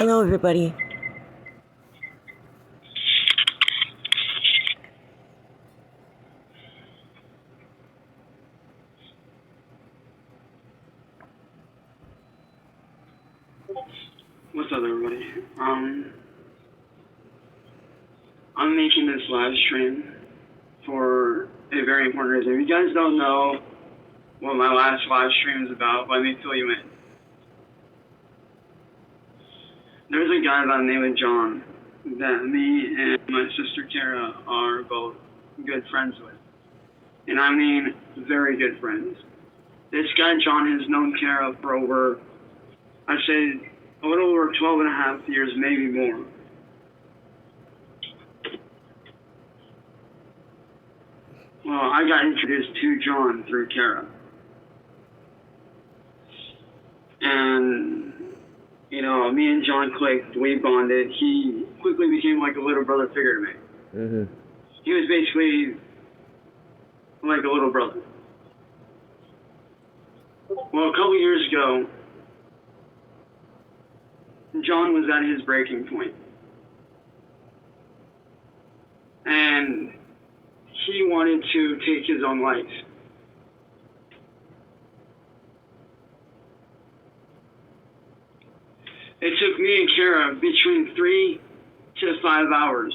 Hello, everybody. What's up, everybody? I'm making this live stream for a very important reason. If you guys don't know what my last live stream is about, let me fill you in. There's a guy by the name of John that me and my sister Kara are both good friends with. And I mean very good friends. This guy, John, has known Kara for over, I'd say, a little over 12 and a half years, maybe more. Well, I got introduced to John through Kara. And, you know, me and John clicked, we bonded. He quickly became like a little brother figure to me. Mm-hmm. He was basically like a little brother. Well, a couple years ago, John was at his breaking point. And he wanted to take his own life. It took me and Kara between 3 to 5 hours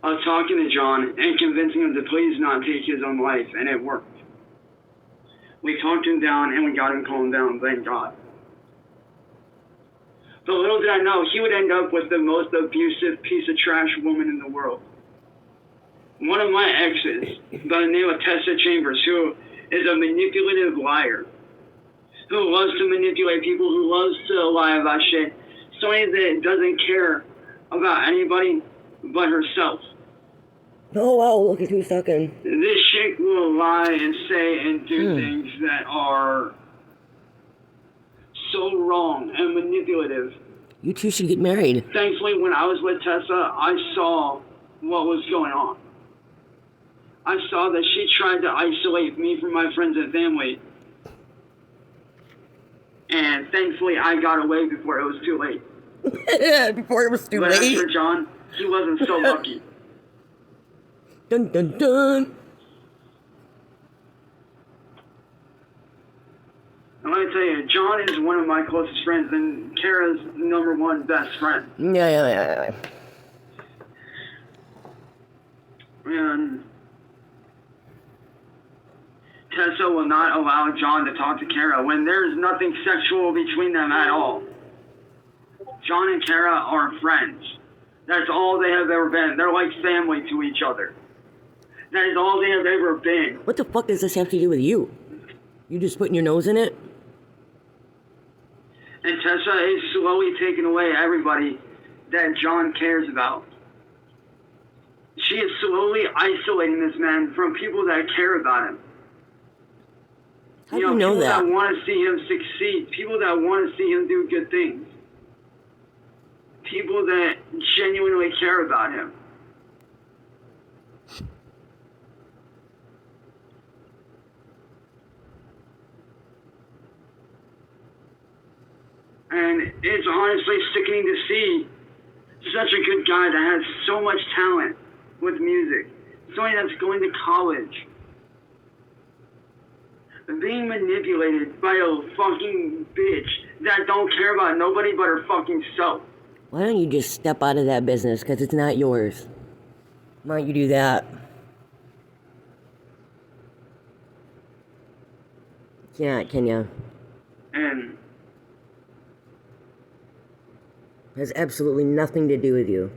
of talking to John and convincing him to please not take his own life, and it worked. We talked him down and we got him calmed down, thank God. But little did I know, he would end up with the most abusive piece of trash woman in the world. One of my exes, by the name of Tessa Chambers, who is a manipulative liar, who loves to manipulate people, who loves to lie about shit, somebody that doesn't care about anybody but herself. Oh, wow, look at who's talking. This chick will lie and say and do things that are so wrong and manipulative. You two should get married. Thankfully, when I was with Tessa, I saw what was going on. I saw that she tried to isolate me from my friends and family. And thankfully, I got away before it was too late. Before it was too But late. as for John, he wasn't so lucky. Dun dun dun. And let me tell you, John is one of my closest friends and Kara's #1 best friend. Yeah. And Tessa will not allow John to talk to Kara when there's nothing sexual between them at all. John and Kara are friends. That's all they have ever been. They're like family to each other. That is all they have ever been. What the fuck does this have to do with you? You just putting your nose in it? And Tessa is slowly taking away everybody that John cares about. She is slowly isolating this man from people that care about him. How do you know people that? that want to see him succeed. People that want to see him do good things. People that genuinely care about him. And it's honestly sickening to see such a good guy that has so much talent with music. Somebody that's going to college. Being manipulated by a fucking bitch that don't care about nobody but her fucking self. Why don't you just step out of that business? Because it's not yours. Why don't you do that? Yeah, can you? And Has absolutely nothing to do with you.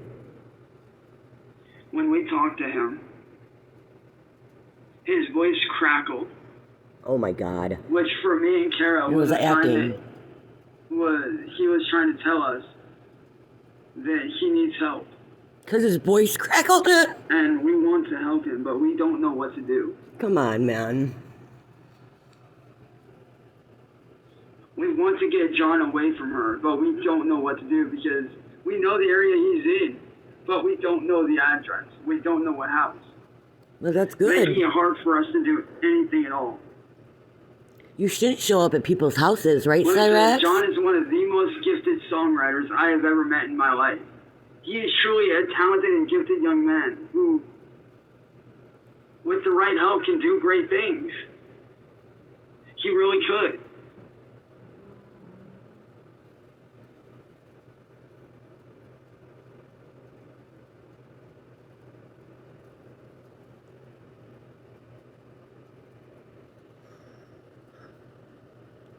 when we talked to him, his voice crackled. Oh my God. Which for me and Kara It was was a sign acting. that he was trying to tell us that he needs help. Because his voice crackled it? And we want to help him, but we don't know what to do. Come on, man. We want to get John away from her, but we don't know what to do because we know the area he's in, but we don't know the address. We don't know what house. Well, that's good. Making it hard for us to do anything at all. You shouldn't show up at people's houses, right, Listen, Cyraxx? John is one of the most gifted songwriters I have ever met in my life. He is truly a talented and gifted young man who, with the right help, can do great things. He really could.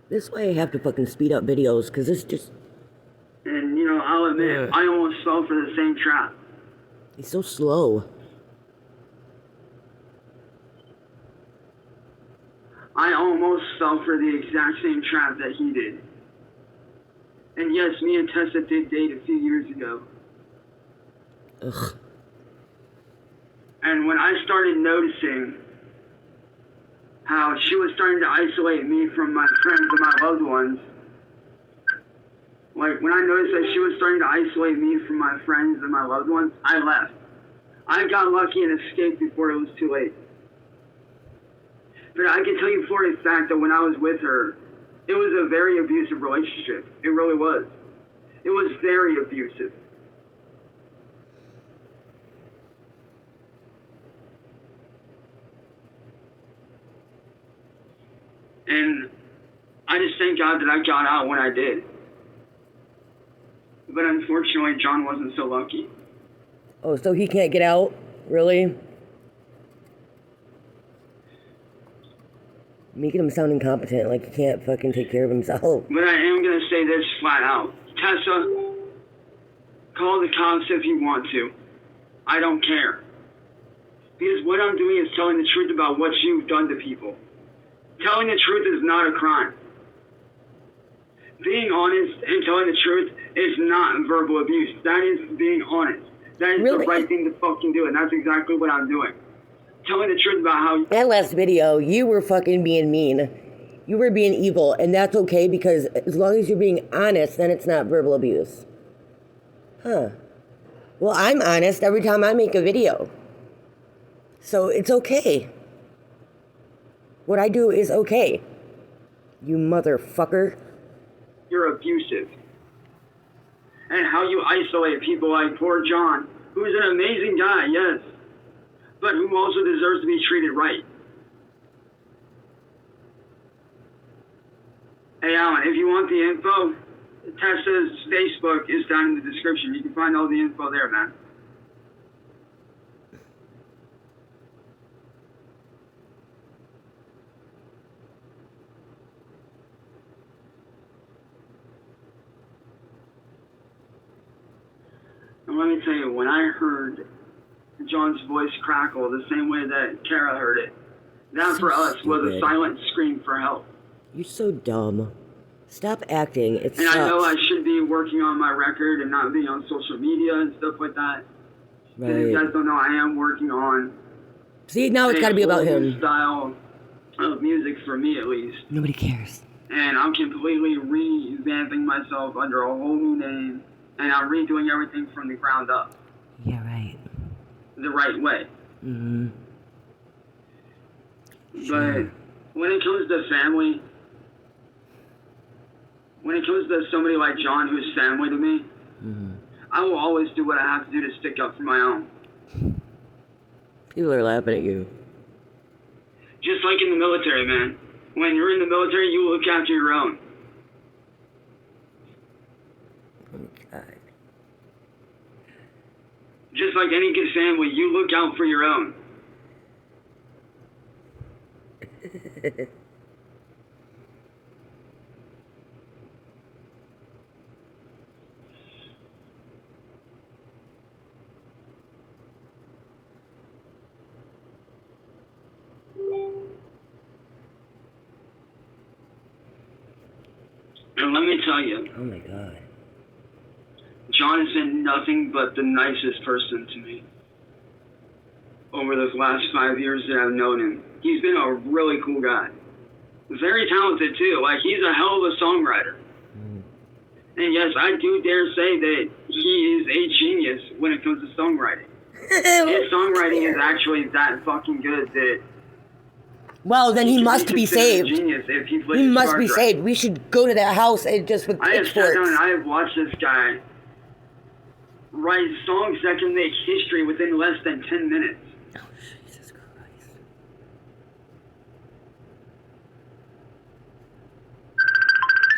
This way I have to fucking speed up videos, because it's just... And, you know, I'll admit, I almost fell for the same trap. He's so slow. I almost fell for the exact same trap that he did. And yes, me and Tessa did date a few years ago. Ugh. And when I started noticing how she was starting to isolate me from my friends and my loved ones, like when I noticed that she was starting to isolate me from my friends and my loved ones, I left. I got lucky and escaped before it was too late. But I can tell you for a fact that when I was with her, it was a very abusive relationship. It really was. It was very abusive. And I just thank God that I got out when I did. But unfortunately, John wasn't so lucky. Oh, so he can't get out? Really? Making him sound incompetent, like he can't fucking take care of himself. But I am going to say this flat out. Tessa, call the cops if you want to. I don't care. Because what I'm doing is telling the truth about what you've done to people. Telling the truth is not a crime. Being honest and telling the truth is not verbal abuse. That is being honest. That is Really? the right thing to fucking do, and that's exactly what I'm doing. Telling the truth about how... That last video, you were fucking being mean. You were being evil, and that's okay because as long as you're being honest, then it's not verbal abuse. Huh. Well, I'm honest every time I make a video. So it's okay. What I do is okay. You motherfucker. You're abusive. And how you isolate people like poor John, who's an amazing guy, yes, but who also deserves to be treated right. Hey Alan, if you want the info, Tessa's Facebook is down in the description. You can find all the info there, man. And let me tell you, when I heard John's voice crackle the same way that Kara heard it, that for us was a silent scream for help. You're so dumb. Stop acting. It And sucks. I know I should be working on my record and not being on social media and stuff like that. Right. If you guys don't know, I am working on See, now it's got to be about a whole new him. style of music, for me at least. Nobody cares. And I'm completely revamping myself under a whole new name, and I'm redoing everything from the ground up. Yeah, right. The right way. Mm-hmm. But when it comes to family, when it comes to somebody like John who's family to me, I will always do what I have to do to stick up for my own. People are laughing at you. Just like in the military, man. When you're in the military, you look after your own. Oh my God. Just like any good family, you look out for your own. And let me tell you, Oh my God. John has been nothing but the nicest person to me over the last 5 years that I've known him. He's been a really cool guy. Very talented too. Like, he's a hell of a songwriter. And yes, I do dare say that he is a genius when it comes to songwriting. His songwriting is actually that fucking good that Well, then he must be saved. Genius if he played He his must cards be right. saved. We should go to that house and just with I have sat down and pitchforks. I have watched this guy write songs that can make history within less than 10 minutes. Oh, Jesus Christ.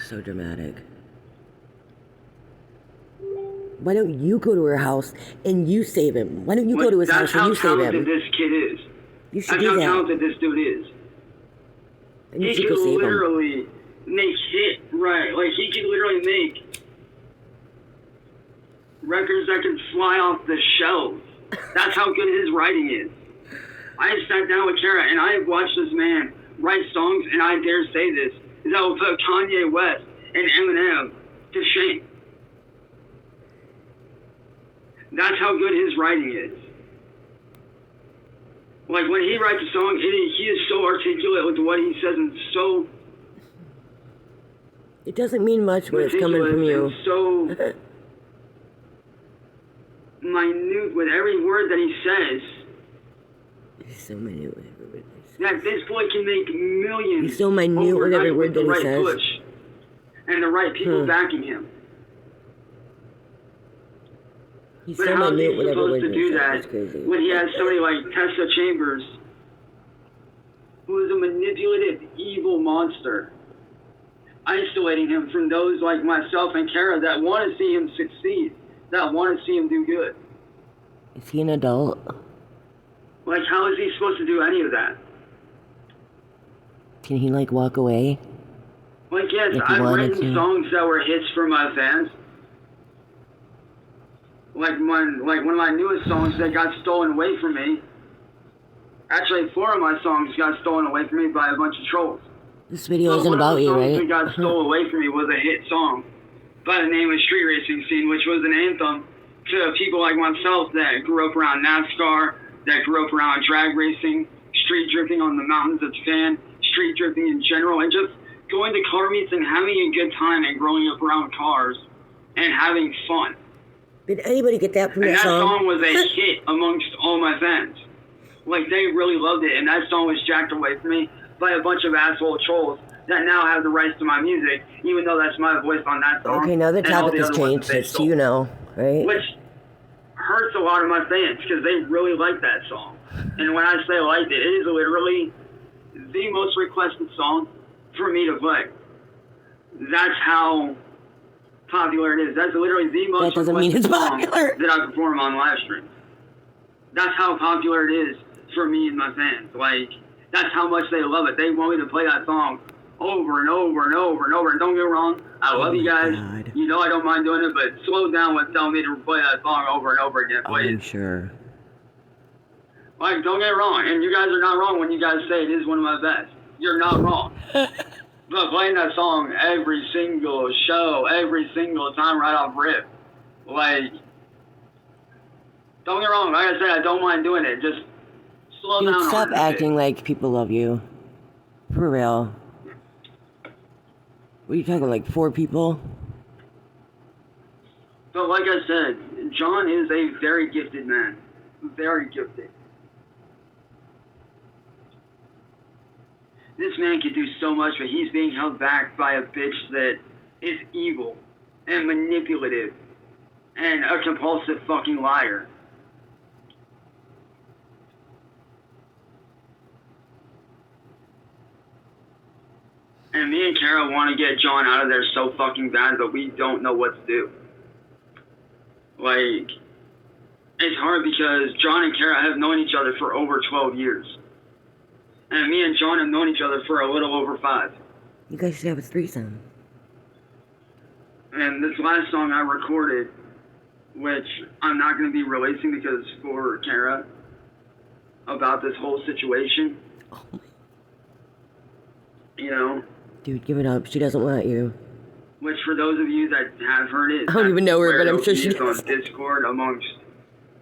So dramatic. Why don't you go to her house and you save him? Why don't you go to his house and you save That's how talented him? this kid is. You should That's do how that. talented this dude is. And you He should could go save him. literally make hit, right? Like, he could literally make records that can fly off the shelves. That's how good his writing is. I have sat down with Kara and I have watched this man write songs, and I dare say this, is that will put Kanye West and Eminem to shame. That's how good his writing is. Like, when he writes a song, he is so articulate with what he says and so It doesn't mean much when it's coming from you. and so minute with every word that he says. He's so minute with every word that he says. That this boy can make millions. He's so minute with every overnight word the that he right says. push and the right people backing him. He's But so how is he minute with every supposed word to that he do says. that It's crazy. when he has somebody like Tessa Chambers, who is a manipulative, evil monster, isolating him from those like myself and Kara that want to see him succeed, that want to see him do good? Is he an adult? Like, how is he supposed to do any of that? Can he, like, walk away? Like, yes, If he I've wanted written to. songs that were hits for my fans. Like one of my newest songs that got stolen away from me. Actually, 4 of my songs got stolen away from me by a bunch of trolls. This video But isn't one of about the you, songs right? that got stolen away from me was a hit song by the name of Street Racing Scene, which was an anthem to people like myself that grew up around NASCAR, that grew up around drag racing, street drifting on the mountains of Japan, street drifting in general, and just going to car meets and having a good time and growing up around cars and having fun. Did anybody get that from And that that song? song was a hit amongst all my fans. Like, they really loved it, and that song was jacked away from me by a bunch of asshole trolls that now have the rights to my music, even though that's my voice on that song. Okay, now the and all topic has other ones changed. that they It's stole. you know, right? Which hurts a lot of my fans, because they really like that song. And when I say liked it, it is literally the most requested song for me to play. That's how popular it is. That's literally the most That doesn't mean it's requested song popular. that I perform on live streams. That's how popular it is for me and my fans. Like, that's how much they love it. They want me to play that song over and over and over and over. And don't get me wrong, I love you my guys. God. You know I don't mind doing it, but slow down with telling me to play that song over and over again, please. I'm sure. Like, don't get me wrong, and you guys are not wrong when you guys say it is one of my best. You're not wrong. But playing that song every single show, every single time right off rip, like, don't get me wrong, like I said, I don't mind doing it. Just slow Dude, down on stop it a bit. acting like people love you. For real. What are you talking, like 4 people? But like I said, John is a very gifted man. Very gifted. This man can do so much, but he's being held back by a bitch that is evil and manipulative and a compulsive fucking liar. And me and Kara want to get John out of there so fucking bad, but we don't know what to do. Like, it's hard because John and Kara have known each other for over 12 years. And me and John have known each other for a little over 5. You guys should have a threesome. And this last song I recorded, which I'm not going to be releasing because for Kara, about this whole situation, Oh, you know, dude, give it up. She doesn't want you. which for those of you that have heard it, I don't even know her, where but I'm it'll sure be she is does. on Discord amongst,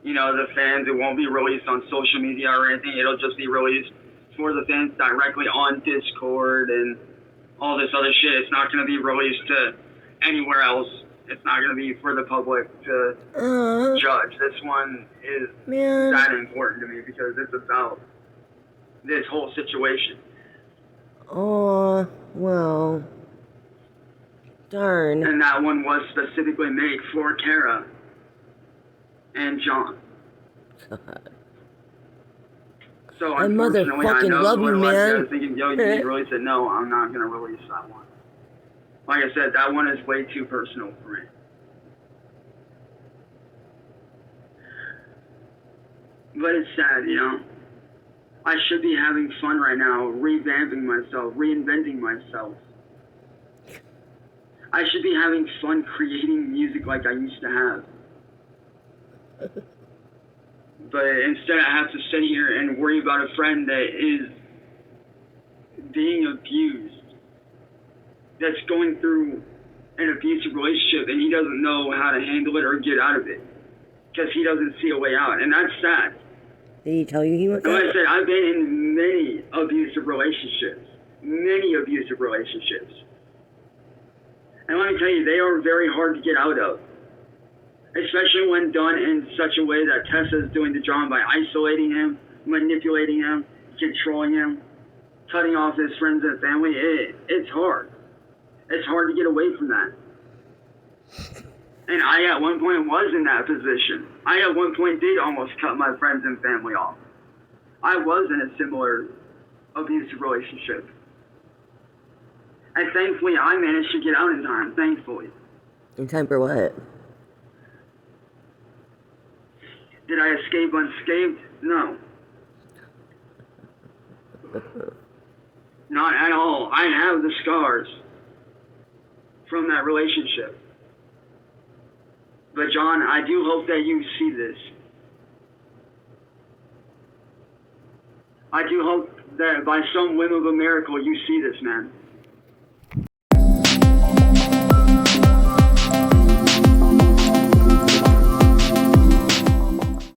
you know, the fans. It won't be released on social media or anything. It'll just be released for the fans directly on Discord and all this other shit. It's not going to be released to anywhere else. It's not going to be for the public to judge. This one is Man. that important to me because it's about this whole situation. Oh, well, darn. And that one was specifically made for Kara and John. God. So I unfortunately, I motherfucking know love what you, a lot of you man. guys thinking, yo, you need to release it. No, I'm not going to release that one. Like I said, that one is way too personal for me. But it's sad, you know? I should be having fun right now, revamping myself, reinventing myself. I should be having fun creating music like I used to have. But instead I have to sit here and worry about a friend that is being abused, that's going through an abusive relationship, and he doesn't know how to handle it or get out of it because he doesn't see a way out, and that's sad. Did he tell you he went And like I out? said, I've been in many abusive relationships. And let me tell you, they are very hard to get out of, especially when done in such a way that Tessa is doing to John by isolating him, manipulating him, controlling him, cutting off his friends and family. It's hard. It's hard to get away from that. And I at one point was in that position. I at one point did almost cut my friends and family off. I was in a similar abusive relationship. And thankfully, I managed to get out in time, thankfully. In time for what? Did I escape unscathed? No. Not at all. I have the scars from that relationship. But John, I do hope that you see this. I do hope that by some whim of a miracle you see this, man.